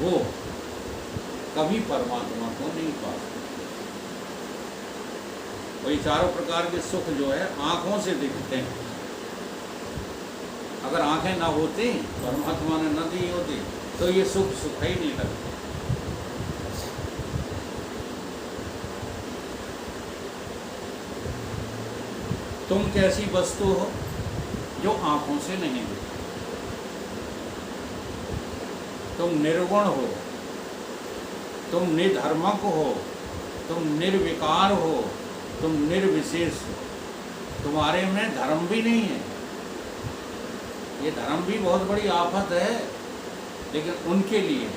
वो कभी परमात्मा को नहीं पा सकते। वही चारों प्रकार के सुख जो है आँखों से दिखते हैं। अगर आँखें ना होती, परमात्मा ने न दी होती, तो ये सुख सुख ही नहीं लगता। तुम कैसी वस्तु हो जो आँखों से नहीं दिखती। तुम निर्गुण हो, तुम निधर्मक हो, तुम निर्विकार हो, तुम निर्विशेष हो। तुम्हारे में धर्म भी नहीं है। ये धर्म भी बहुत बड़ी आफत है, लेकिन उनके लिए,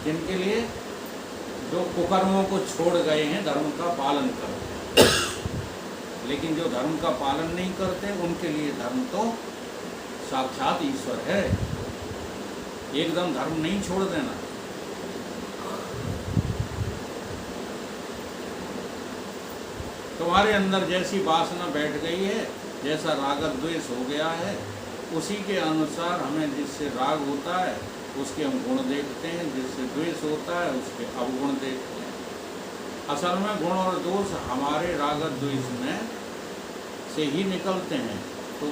जिनके लिए जो कुकर्मों को छोड़ गए हैं, धर्म का पालन करते हैं। लेकिन जो धर्म का पालन नहीं करते, उनके लिए धर्म तो साक्षात ईश्वर है। एकदम धर्म नहीं छोड़ देना। तुम्हारे अंदर जैसी वासना बैठ गई है, जैसा राग द्वेष हो गया है, उसी के अनुसार हमें जिससे राग होता है उसके हम गुण देखते हैं, जिससे द्वेष होता है उसके अवगुण देखते हैं। असल में गुण और दोष हमारे राग द्वेष में से ही निकलते हैं, तो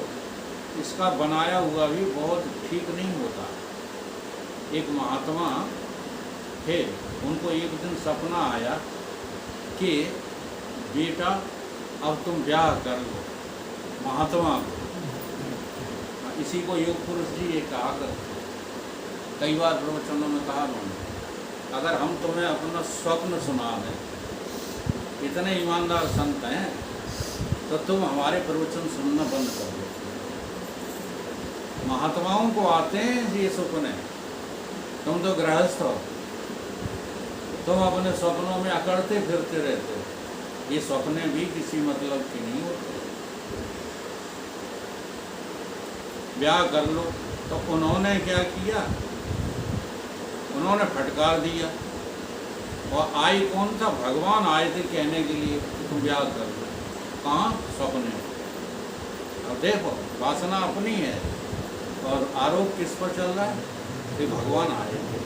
इसका बनाया हुआ भी बहुत ठीक नहीं होता। एक महात्मा थे, उनको एक दिन सपना आया कि बेटा अब तुम ब्याह कर लो। महात्मा को, इसी को योग पुरुष जी ये कहा करते, कई बार प्रवचनों में कहा उन्होंने, अगर हम तुम्हें अपना स्वप्न सुना दें, इतने ईमानदार संत हैं, तो तुम हमारे प्रवचन सुनना बंद कर दो। महात्माओं को आते हैं ये सपने, तुम तो गृहस्थ हो, तुम अपने स्वप्नों में अकड़ते फिरते रहते हो। ये सपने भी किसी मतलब के नहीं होते। ब्याह कर लो। तो उन्होंने क्या किया, उन्होंने फटकार दिया, और आई कौन था, भगवान आए थे कहने के लिए कि तुम ब्याह कर लो। कहाँ, सपने। अब देखो, वासना अपनी है और आरोप किस पर चल रहा है कि भगवान आए थे।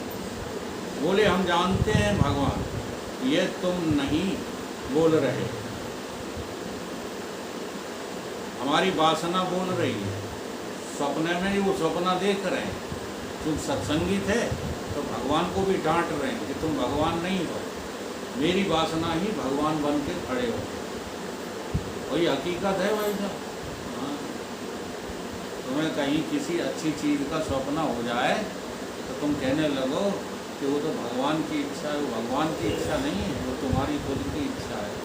बोले हम जानते हैं भगवान, ये तुम नहीं बोल रहे, हमारी वासना बोल रही है। सपने में ही वो सपना देख रहे हैं। तुम सत्संगी थे तो भगवान को भी डांट रहे हैं कि तुम भगवान नहीं हो, मेरी वासना ही भगवान बन के खड़े हो। वही हकीकत है भाई साहब। हाँ, तुम्हें कहीं किसी अच्छी चीज़ का सपना हो जाए तो तुम कहने लगो कि वो तो भगवान की इच्छा है। वो भगवान की इच्छा नहीं है, वो तुम्हारी खुद की इच्छा है।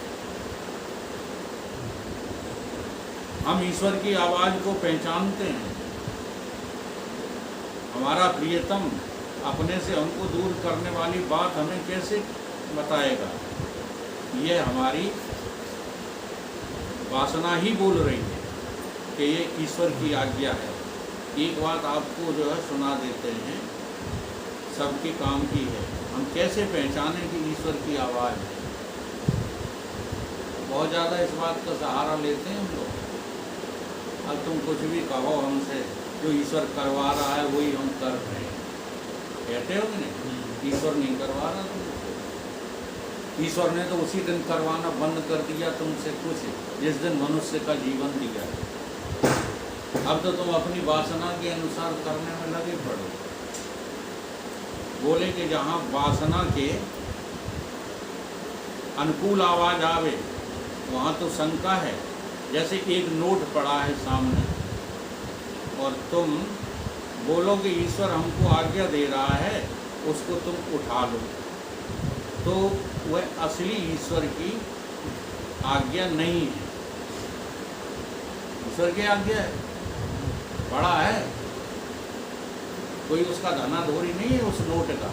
हम ईश्वर की आवाज़ को पहचानते हैं। हमारा प्रियतम अपने से हमको दूर करने वाली बात हमें कैसे बताएगा? ये हमारी वासना ही बोल रही है कि ये ईश्वर की आज्ञा है। एक बात आपको जो है सुना देते हैं, सबके काम की है। हम कैसे पहचानें कि ईश्वर की आवाज़ है? बहुत ज़्यादा इस बात का सहारा लेते हैं हम लोग। अब तुम कुछ भी कहो हमसे, जो ईश्वर करवा रहा है वही हम कर रहे हैं, कहते हो कि नहीं? ईश्वर नहीं करवा रहा तुमको। ईश्वर ने तो उसी दिन करवाना बंद कर दिया तुमसे कुछ, जिस दिन मनुष्य का जीवन दिया। अब तो तुम अपनी वासना के अनुसार करने में लगे पड़ो। बोले कि जहाँ वासना के अनुकूल आवाज आवे वहाँ तो शंका है। जैसे एक नोट पड़ा है सामने और तुम बोलो कि ईश्वर हमको आज्ञा दे रहा है, उसको तुम उठा लो, तो वह असली ईश्वर की आज्ञा नहीं है। ईश्वर की आज्ञा है, बड़ा है, कोई उसका धनाधोरी नहीं है उस नोट का।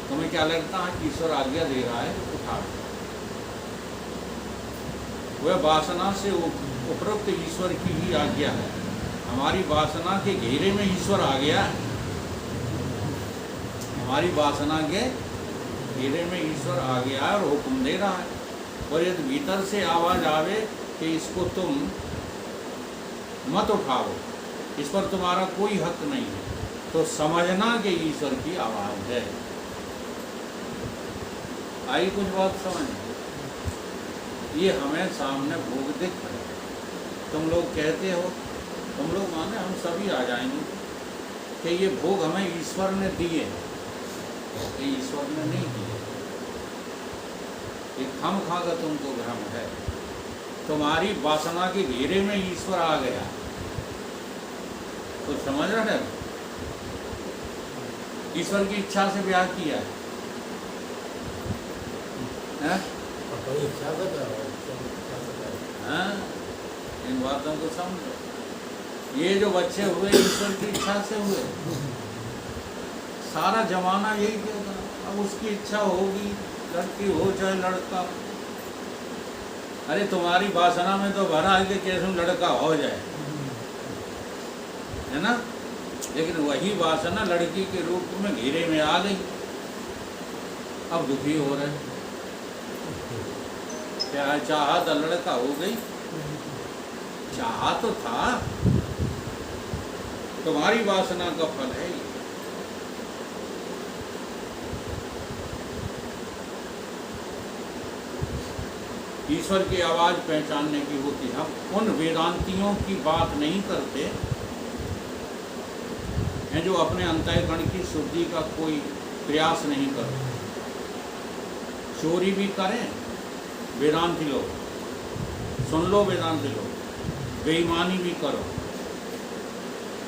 तुम्हें क्या लगता है कि ईश्वर आज्ञा दे रहा है, उठा लो। वह वासना से उपरोक्त ईश्वर की ही आज्ञा है। हमारी वासना के घेरे में ईश्वर आ गया है। हमारी वासना के घेरे में ईश्वर आ गया है और हुक्म दे रहा है। और यदि भीतर से आवाज आवे कि इसको तुम मत उठाओ, इस पर तुम्हारा कोई हक नहीं है, तो समझना कि ईश्वर की आवाज़ है। आई कुछ बात समझ? ये हमें सामने भोग दिख रहा है। तुम लोग कहते हो, तुम लोग माने हम सभी आ जाएंगे कि ये भोग हमें ईश्वर ने दिए, ये ईश्वर ने नहीं दिए। ये खम खागा तुमको भ्रम है। तुम्हारी वासना के घेरे में ईश्वर आ गया, तो समझ रहे हैं? ईश्वर की इच्छा से ब्याह किया है? हाँ, इन बातों को समझो। ये जो बच्चे हुए ईश्वर की इच्छा से हुए। सारा जमाना यही कहता, अब उसकी इच्छा होगी, लड़की हो चाहे लड़का। अरे तुम्हारी वासना में तो भरा है कि कैसे लड़का हो जाए, है ना? लेकिन वही वासना लड़की के रूप में घेरे में आ गई, अब दुखी हो रहे। क्या चाहा तो लड़का हो गई, चाहा तो था। तुम्हारी वासना का फल है ये। ईश्वर की आवाज पहचानने की होती है। हम उन वेदांतियों की बात नहीं करते हैं जो अपने अंतःकरण की शुद्धि का कोई प्रयास नहीं करते। चोरी भी करें वेदांती लोग, सुन लो वेदांती लोग, बेईमानी भी करो,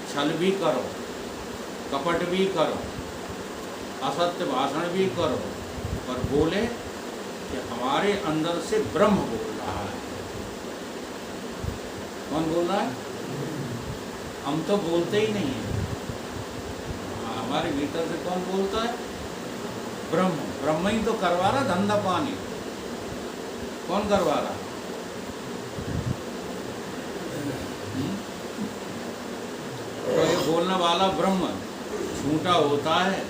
छल भी करो, कपट भी करो, असत्य भाषण भी करो, पर बोले कि हमारे अंदर से ब्रह्म बोल रहा है। कौन बोल रहा है? हम तो बोलते ही नहीं है। हमारे भीतर से कौन बोलता है? ब्रह्म। ब्रह्म ही तो करवा रहा धंधा पानी। कौन करवा रहा? तो ये बोलने वाला ब्रह्म झूठा होता है।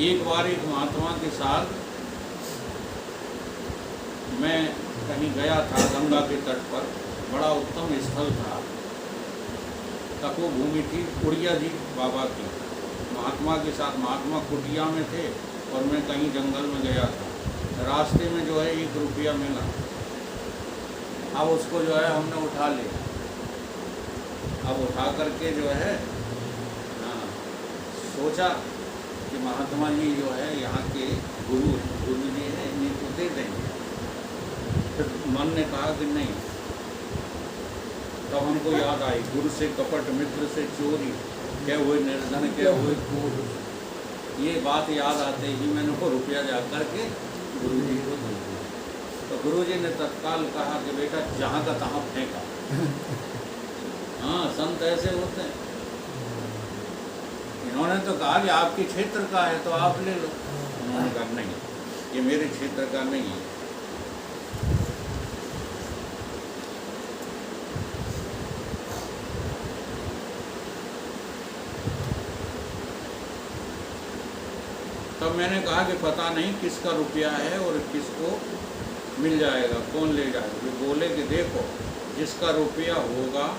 एक बार एक महात्मा के साथ मैं कहीं गया था, गंगा के तट पर। बड़ा उत्तम स्थल था, तपोभूमि थी उड़िया जी बाबा की। महात्मा के साथ, महात्मा कुटिया में थे और मैं कहीं जंगल में गया था। रास्ते में जो है 1 रुपया मिला। अब उसको जो है हमने उठा लिया। अब उठा करके जो है सोचा कि महात्मा जी जो है यहाँ के गुरु जी हैं, इन्हीं को दे देंगे। फिर मन ने कहा कि नहीं। तब हमको याद आई, गुरु से कपट मित्र से चोरी, क्या हुए निर्धन क्या हुए क्रूर। ये बात याद आते ही मैंने वो रुपया जा करके गुरु जी को दे दिया। तो गुरु जी ने तत्काल कहा कि बेटा जहाँ का तहाँ फेंका। हाँ, संत ऐसे होते हैं। इन्होंने तो कहा कि आपके क्षेत्र का है तो आप ले लो। उन्होंने कहा नहीं, ये मेरे क्षेत्र का नहीं है। तब मैंने कहा कि पता नहीं किसका रुपया है और किसको मिल जाएगा, कौन ले जाएगा। वो बोले कि देखो, जिसका रुपया होगा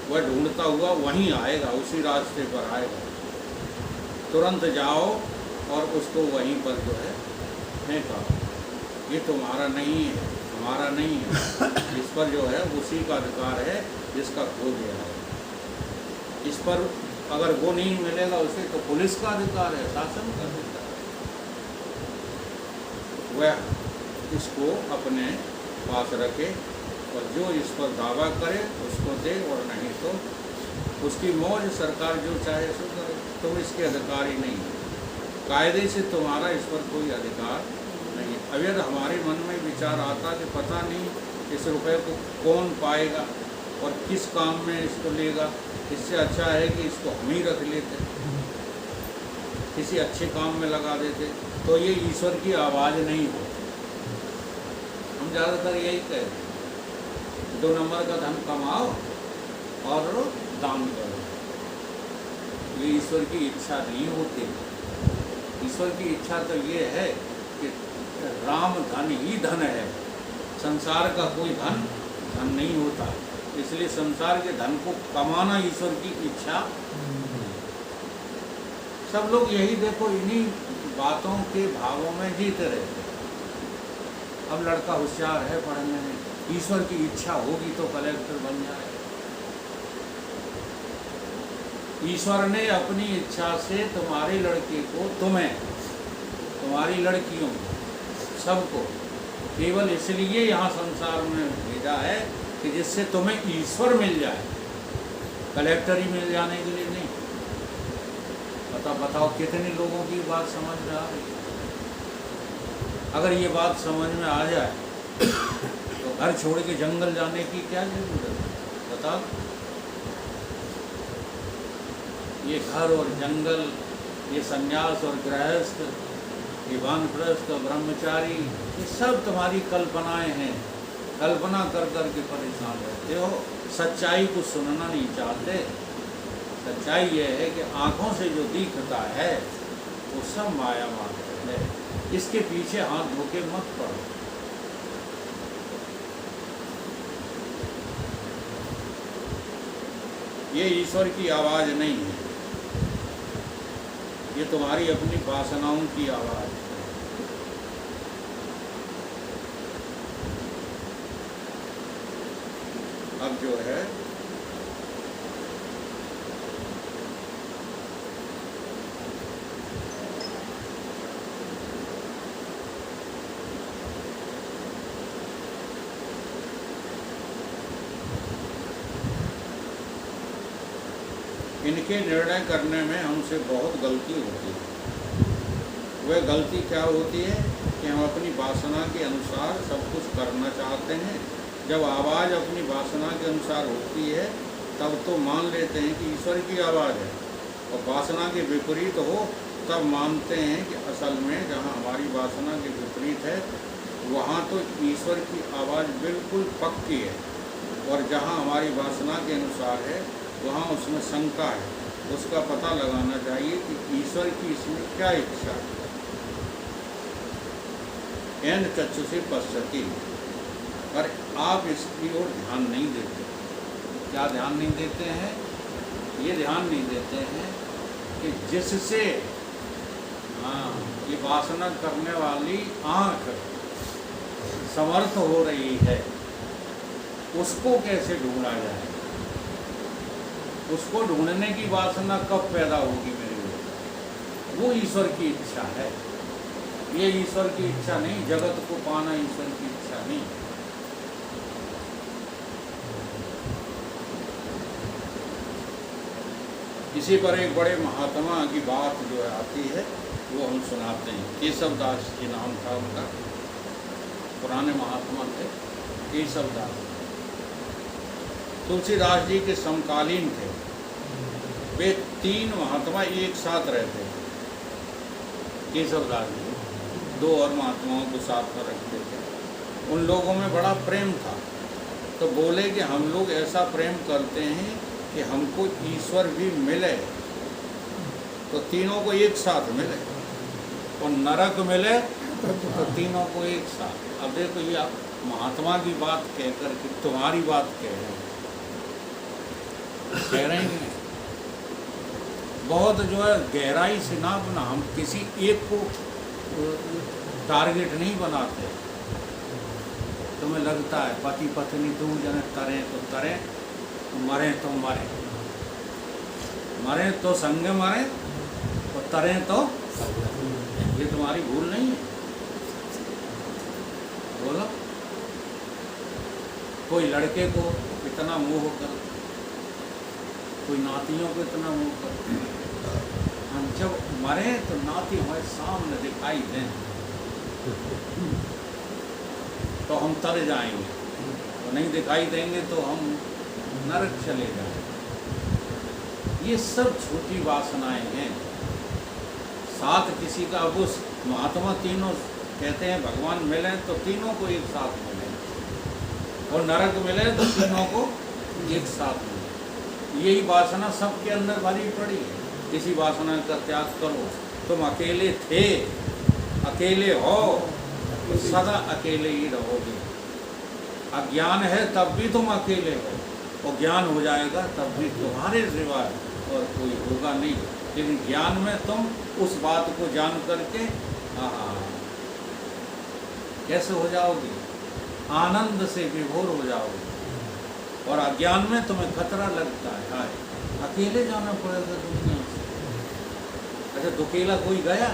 वह ढूंढता हुआ वहीं आएगा, उसी रास्ते पर आएगा। तुरंत जाओ और उसको वहीं पर जो है फेंका। ये तुम्हारा नहीं है, हमारा नहीं है। इस पर जो है उसी का अधिकार है जिसका खो गया है। इस पर अगर वो नहीं मिलेगा उसे, तो पुलिस का अधिकार है, शासन का अधिकार है। वह इसको अपने पास रखे और जो इस पर दावा करे उसको दे, और नहीं तो उसकी मौज, सरकार जो चाहे सो करे। तुम इसके अधिकारी नहीं है। कायदे से तुम्हारा इस पर कोई अधिकार नहीं है। अब यदि हमारे मन में विचार आता कि पता नहीं इस रुपये को कौन पाएगा और किस काम में इसको लेगा, इससे अच्छा है कि इसको हम ही रख लेते, किसी अच्छे काम में लगा देते, तो ये ईश्वर की आवाज़ नहीं हो। हम ज़्यादातर यही कहते हैं, 2 नंबर का धन कमाओ और दान करो। ये ईश्वर की इच्छा नहीं होती। ईश्वर की इच्छा तो ये है कि राम धन ही धन है। संसार का कोई धन धन नहीं होता। इसलिए संसार के धन को कमाना ईश्वर की इच्छा। सब लोग यही देखो इन्हीं बातों के भावों में जीते रहते। अब लड़का होशियार है पढ़ने में, ईश्वर की इच्छा होगी तो कलेक्टर बन जाए। ईश्वर ने अपनी इच्छा से तुम्हारे लड़के को, तुम्हें, तुम्हारी लड़कियों को, सबको केवल इसलिए यहाँ संसार में भेजा है कि जिससे तुम्हें ईश्वर मिल जाए, कलेक्टर ही मिल जाने के लिए नहीं। बताओ कितने लोगों की बात समझ में आ रही है? अगर ये बात समझ में आ जाए तो घर छोड़ के जंगल जाने की क्या जरूरत है? बताओ। ये घर और जंगल, ये सन्यास और गृहस्थ, ये वानप्रस्थ और ब्रह्मचारी, ये सब तुम्हारी कल्पनाएं हैं। कल्पना कर कर के परेशान रहते हो, सच्चाई को सुनना नहीं चाहते। सच्चाई ये है कि आँखों से जो दिखता है वो सब माया मात्र है। इसके पीछे हाथ धो के मत पड़ो। ये ईश्वर की आवाज़ नहीं है, ये तुम्हारी अपनी वासनाओं की आवाज़ है। अब जो है इनके निर्णय करने में हमसे बहुत गलती होती है। वह गलती क्या होती है कि हम अपनी वासना के अनुसार सब कुछ करना चाहते हैं। जब आवाज़ अपनी वासना के अनुसार होती है तब तो मान लेते हैं कि ईश्वर की आवाज़ है, और वासना के विपरीत हो तब मानते हैं कि असल में जहाँ हमारी वासना के विपरीत है वहाँ तो ईश्वर की आवाज़ बिल्कुल पक्की है, और जहाँ हमारी वासना के अनुसार है वहाँ उसमें शंका है। उसका पता लगाना चाहिए कि ईश्वर की इसमें क्या इच्छा है। एन चक्षु से पश्यति, पर आप इसकी ओर ध्यान नहीं देते। क्या ध्यान नहीं देते हैं? ये ध्यान नहीं देते हैं कि जिससे ये वासना करने वाली आँख समर्थ हो रही है उसको कैसे ढूंढा जाए। उसको ढूंढने की वासना कब पैदा होगी मेरे लिए? वो ईश्वर की इच्छा है। ये ईश्वर की इच्छा नहीं, जगत को पाना ईश्वर की इच्छा नहीं। इसी पर एक बड़े महात्मा की बात जो आती है वो हम सुनाते हैं। केशवदास जी नाम था उनका, पुराने महात्मा थे केशवदास। तुलसीदास जी के समकालीन थे। वे तीन महात्मा एक साथ रहते थे। केशवदास जी दो और महात्माओं को साथ में रखते थे। उन लोगों में बड़ा प्रेम था, तो बोले कि हम लोग ऐसा प्रेम करते हैं कि हमको ईश्वर भी मिले तो तीनों को एक साथ मिले, और नरक मिले तो तीनों को एक साथ। अब देखो ये आप महात्मा की बात कह कर के तुम्हारी बात कह रहे हैं। बहुत जो है गहराई से ना अपना, हम किसी एक को टारगेट नहीं बनाते। तुम्हें लगता है पति पत्नी दो जने तरे तो तरे, मरे तो मरे, मरे तो संग मरे, और तरे तो ये तुम्हारी भूल नहीं है। बोलो, कोई लड़के को इतना मोह कर, कोई नातियों को इतना मोह कर, हम जब मरे तो नाती हमारे सामने दिखाई दें तो हम तर जाएंगे, तो नहीं दिखाई देंगे तो हम नरक चले जाएंगे। ये सब छोटी वासनाएं हैं। साथ किसी का, अब उस महात्मा तीनों कहते हैं भगवान मिले तो तीनों को एक साथ मिले, और नरक मिले तो तीनों को एक साथ मिले। यही वासना सबके अंदर भरी पड़ी है। किसी वासना का त्याग करो। तुम अकेले थे, अकेले हो, तो सदा अकेले ही रहोगे। अज्ञान है तब भी तुम अकेले हो, और ज्ञान हो जाएगा तब भी तुम्हारे सिवा और कोई होगा नहीं। लेकिन ज्ञान में तुम उस बात को जान करके कैसे हो जाओगे, आनंद से विभोर हो जाओगे। और अज्ञान में तुम्हें खतरा लगता है, हाय अकेले जाना पड़ेगा दुनिया से। अच्छा दुकेला कोई गया,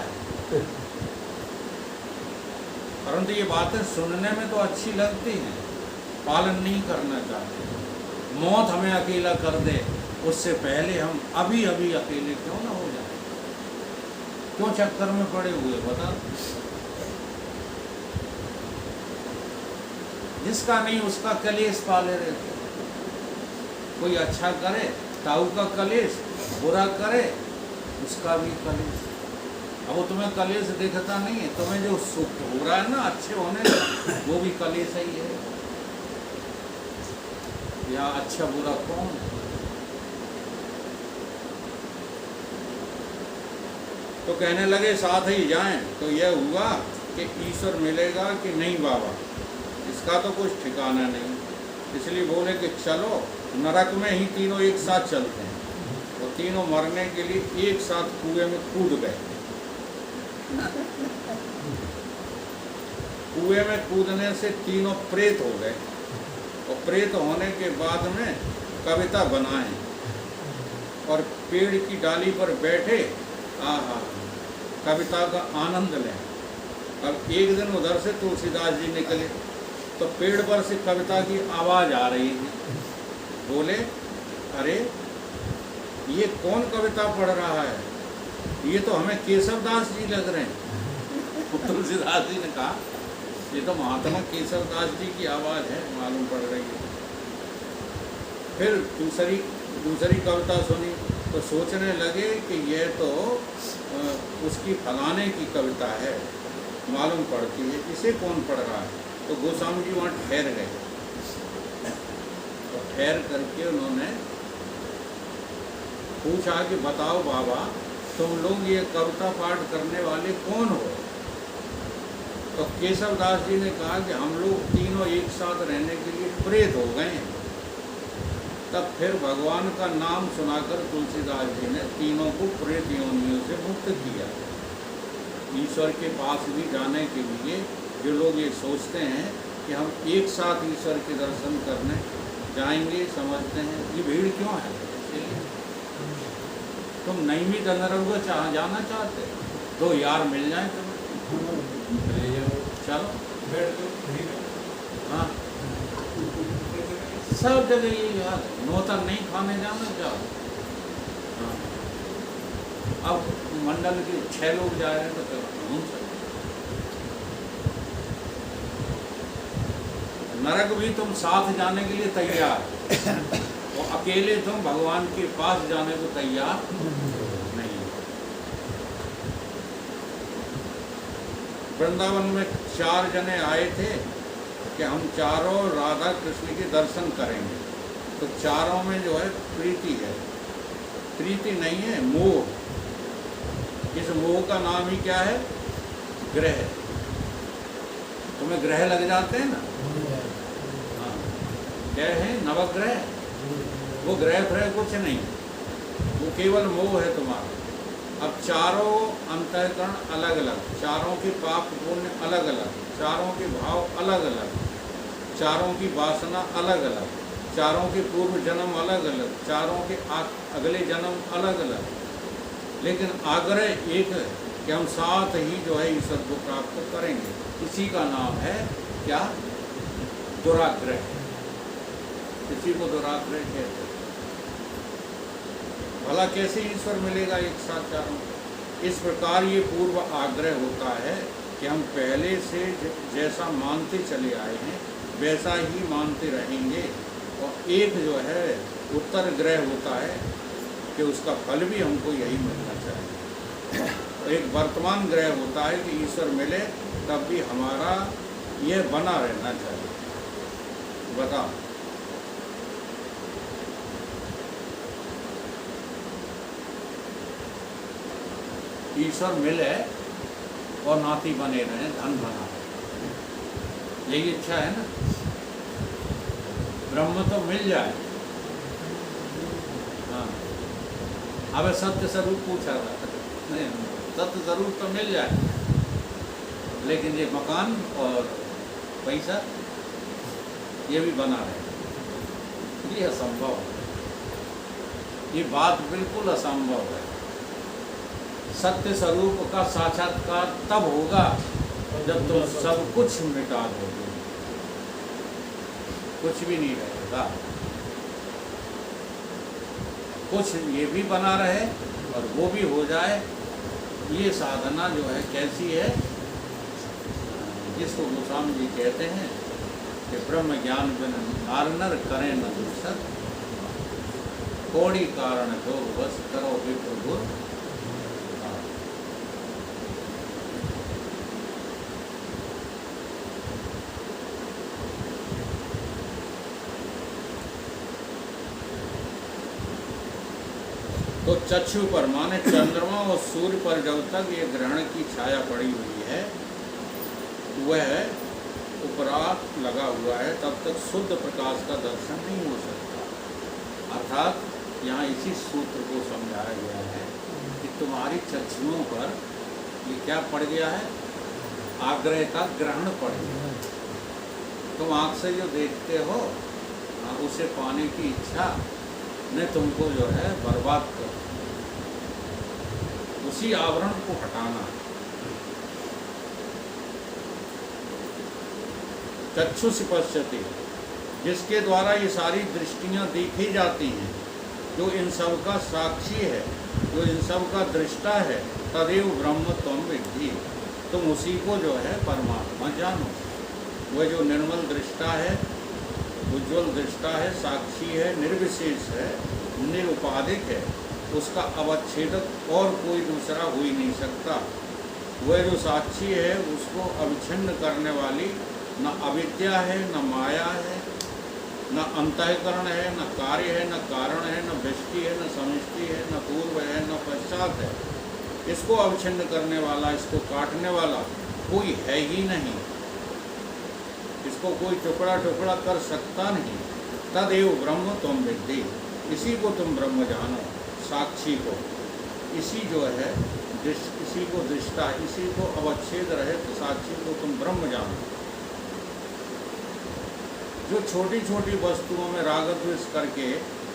परंतु ये बातें सुनने में तो अच्छी लगती हैं, पालन नहीं करना चाहते। मौत हमें अकेला कर दे उससे पहले हम अभी अभी अकेले क्यों ना हो जाए, क्यों चक्कर में पड़े हुए बता। जिसका नहीं उसका कलेश पाले रहते। कोई अच्छा करे ताऊ का कलेश, बुरा करे उसका भी कलेश। अब वो तुम्हें कलेश दिखता नहीं है, तुम्हें जो सुख हो रहा है ना अच्छे होने का, वो भी कलेश ही है। या अच्छा बुरा कौन है? तो कहने लगे साथ ही जाएं। तो यह हुआ कि ईश्वर मिलेगा कि नहीं बाबा, इसका तो कुछ ठिकाना नहीं। इसलिए बोले कि चलो नरक में ही तीनों एक साथ चलते हैं। और तीनों मरने के लिए एक साथ कुएं में कूद गए। कुएं में कूदने से तीनों प्रेत हो गए। और प्रेत होने के बाद में कविता बनाए और पेड़ की डाली पर बैठे कविता का आनंद लें। अब एक दिन उधर से तुलसीदास जी निकले तो पेड़ पर से कविता की आवाज़ आ रही थी। बोले अरे ये कौन कविता पढ़ रहा है, ये तो हमें केशवदास जी लग रहे हैं। तुलसीदास जी ने कहा ये तो महात्मा केशवदास जी की आवाज़ है, मालूम पड़ रही है। फिर दूसरी कविता सुनी तो सोचने लगे कि यह तो उसकी फलाने की कविता है, मालूम पड़ती है, इसे कौन पढ़ रहा है। तो गोस्वामी जी वहाँ ठहर गए। तो ठहर करके उन्होंने पूछा कि बताओ बाबा तुम लोग ये कविता पाठ करने वाले कौन हो। तो केशवदास जी ने कहा कि हम लोग तीनों एक साथ रहने के लिए प्रेत हो गए हैं। तब फिर भगवान का नाम सुनाकर तुलसीदास जी ने तीनों को प्रेत योनियों से मुक्त किया। ईश्वर के पास भी जाने के लिए जो लोग ये सोचते हैं कि हम एक साथ ईश्वर के दर्शन करने जाएंगे, समझते हैं ये भीड़ क्यों है। तुम नैमी गंधर्व जाना चाहते, दो यार मिल जाए तुम्हें, चलो हाँ सब जगह ये याद है। नौतर नहीं खाने जाना जाओ। हाँ अब मंडल के 6 लोग जा रहे हैं तो घूम सकते। नरक भी तुम साथ जाने के लिए तैयार, और अकेले तुम भगवान के पास जाने को तैयार नहीं। वृंदावन में 4 जने आए थे कि हम चारों राधा कृष्ण के दर्शन करेंगे। तो चारों में जो है प्रीति है, प्रीति नहीं है मोह। इस मोह का नाम ही क्या है, ग्रह। तुम्हें ग्रह लग जाते हैं ना, हाँ क्या है, नवग्रह। वो ग्रह फ्रह कुछ नहीं, वो केवल मोह है तुम्हारा। अब चारों अंतःकरण अलग अलग, चारों के पाप पुण्य अलग अलग, चारों के भाव अलग अलग, चारों की वासना अलग अलग, चारों के पूर्व जन्म अलग अलग, चारों के अगले जन्म अलग अलग। लेकिन आग्रह एक है कि हम साथ ही जो है ईश्वर को प्राप्त करेंगे। इसी का नाम है क्या, दुराग्रह। इसी को दुराग्रह कहते हैं। भला कैसे ईश्वर मिलेगा एक साथ चारों। इस प्रकार ये पूर्व आग्रह होता है कि हम पहले से जैसा मानते चले आए हैं वैसा ही मानते रहेंगे। और एक जो है उत्तर ग्रह होता है कि उसका फल भी हमको यही मिलना चाहिए। और एक वर्तमान ग्रह होता है कि ईश्वर मिले तब भी हमारा यह बना रहना चाहिए। बताओ ईश्वर मिले और नाती बने रहें, धन बना रहे, यही इच्छा है ना। ब्रह्म तो मिल जाए अब सत्य स्वरूप पूछा था, नहीं सत्य स्वरूप तो मिल जाए, लेकिन ये मकान और पैसा ये भी बना रहे, ये असंभव है। ये बात बिल्कुल असंभव है। सत्य स्वरूप का साक्षात्कार तब होगा जब तुम सब कुछ मिटा दोगे, कुछ भी नहीं रहेगा, कुछ ये भी बना रहे और वो भी हो जाए। ये साधना जो है कैसी है, इसको गोस्वामी जी कहते हैं कि ब्रह्म ज्ञान बिन नार नर करें न दुसत, कोड़ी कारण जो बस करो विप्रभु। तो चक्षु पर माने चंद्रमा और सूर्य पर जब तक ये ग्रहण की छाया पड़ी हुई है, वह उपरात लगा हुआ है, तब तक शुद्ध प्रकाश का दर्शन नहीं हो सकता। अर्थात यहाँ इसी सूत्र को समझाया गया है कि तुम्हारी चक्षुओं पर ये क्या पड़ गया है, आग्रह का ग्रहण पड़ गया है। तुम आँख से जो देखते हो उसे पाने की इच्छा ने तुमको जो है बर्बाद कर, उसी आवरण को हटाना। चक्षुष पश्यति, जिसके द्वारा ये सारी दृष्टियां देखी जाती हैं, जो इन सब का साक्षी है, जो इन सब का दृष्टा है, तदेव ब्रह्म त्वं विद्धि, तुम उसी को जो है परमात्मा जानो। वह जो निर्मल दृष्टा है, उज्ज्वल दृष्टा है, साक्षी है, निर्विशेष है, निरुपाधिक है, उसका अवच्छेदक और कोई दूसरा हो ही नहीं सकता। वह जो साक्षी है उसको अविच्छिन्न करने वाली न अविद्या है, न माया है, न अंतःकरण है, न कार्य है, न कारण है, न व्यष्टि है, न समष्टि है, न पूर्व है, न पश्चात है। इसको अवच्छिन्न करने वाला, इसको काटने वाला कोई है ही नहीं, इसको कोई टुकड़ा टुकड़ा कर सकता नहीं। तदेव ब्रह्म त्वं विद्धि, इसी को तुम ब्रह्म जानो, साक्षी को, इसी जो है इसी को दृष्टा, इसी को अवच्छेद रहित साक्षी को तुम ब्रह्म जानो। जो छोटी छोटी वस्तुओं में राग द्वेष करके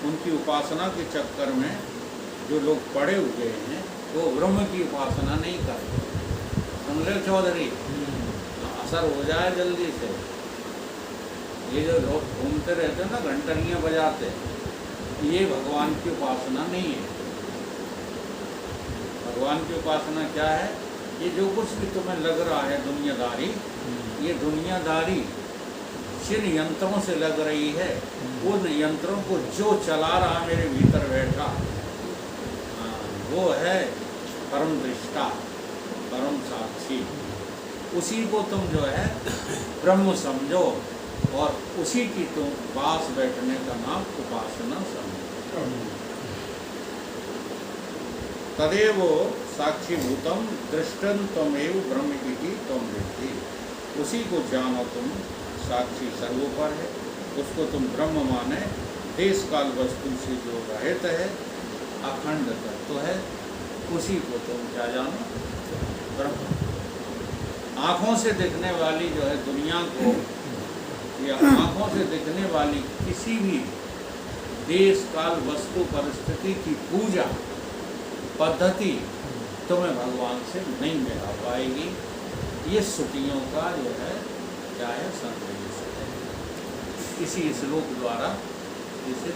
उनकी उपासना के चक्कर में जो लोग पड़े हुए हैं, वो ब्रह्म की उपासना नहीं करते। सुन ले चौधरी, असर हो जाए जल्दी से। ये जो लोग घूमते रहते हैं ना, घंटनियाँ बजाते, ये भगवान की उपासना नहीं है। भगवान की उपासना क्या है? ये जो कुछ भी तुम्हें लग रहा है दुनियादारी, ये दुनियादारी जिन यंत्रों से लग रही है, उन यंत्रों को जो चला रहा मेरे भीतर बैठा, वो है परम दृष्टा, परम साक्षी। उसी को तुम जो है ब्रह्म समझो और उसी की तुम पास बैठने का नाम उपासना समझो। तदेव साक्षीभूतम दृष्टं त्वमेव ब्रह्म इति त्वं विद्धि, उसी को जानो तुम, साक्षी सर्वोपर है, उसको तुम ब्रह्म माने, देश काल वस्तु से जो रहित है, अखंड तत्व है, उसी को तुम क्या जानो, ब्रह्म। आँखों से दिखने वाली जो है दुनिया को, या आँखों से दिखने वाली किसी भी देश काल वस्तु परिस्थिति की पूजा पद्धति तुम्हें भगवान से नहीं मिला पाएगी। ये श्रुतियों का जो है क्या है, संदेश है। इसी श्लोक द्वारा इसे